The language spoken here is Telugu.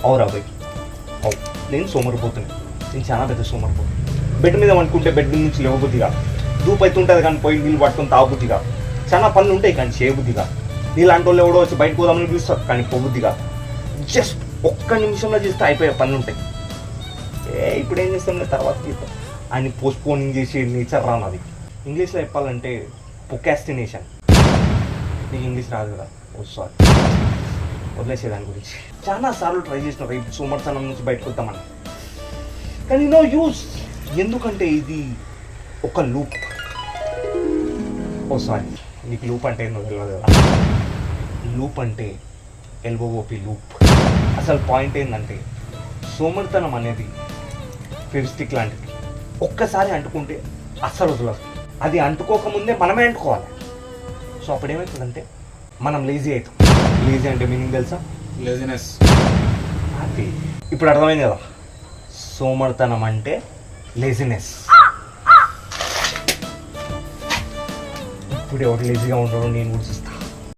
అవురా బై అవు నేను సోమరిపోతుంది, నేను చాలా పెద్ద సోమరిపోతుంది. బెడ్ మీద అనుకుంటే బెడ్ నుంచి లేవబుద్ధిగా, దూపు అవుతుంటుంది కానీ పోయి నీళ్ళు పట్టుకొని తాగబుద్ధిగా, చాలా పనులు ఉంటాయి కానీ చేయబుద్ధిగా. నీళ్ళంటి వాళ్ళు ఎవడో వచ్చి బయటకు పోదామని పిలుస్తారు కానీ పోబుద్ధిగా. జస్ట్ ఒక్క నిమిషంలో చేస్తే అయిపోయే పనులు ఉంటాయి. ఇప్పుడు ఏం చేస్తాం తర్వాత ఆయన పోస్ట్పోనింగ్ చేసి నేచర్ రానది. ఇంగ్లీష్లో చెప్పాలంటే ప్రొకాస్టినేషన్. నీకు ఇంగ్లీష్ రాదు కదా, ఓ సారీ, వదిలేసే దాని గురించి. చాలా సార్లు ట్రై చేసినారు ఇప్పుడు సోమర్తనం నుంచి బయటకు వద్దామని, కానీ నో యూస్. ఎందుకంటే ఇది ఒక లూప్. ఓ సారీ, నీకు లూప్ అంటే ఏందో తెలియదు కదా. లూప్ అంటే ఎల్ఓఓపి లూప్. అసలు పాయింట్ ఏంటంటే సోమర్తనం అనేది ఫెవిస్టిక్ లాంటిది. ఒక్కసారి అంటుకుంటే అస్సలు వదలదు. అది అంటుకోకముందే మనమే అంటుకోవాలి. సో అప్పుడు ఏమవుతుందంటే మనం లేజీ అవుతాం. లేజీ అంటే మీనింగ్ తెలుసా? లేజినెస్. అది ఇప్పుడు అర్థమైంది కదా, సోమర్తనం అంటే లేజినెస్. ఇప్పుడు ఎవరు లేజీగా ఉండడం నేను కూడా చూస్తాను.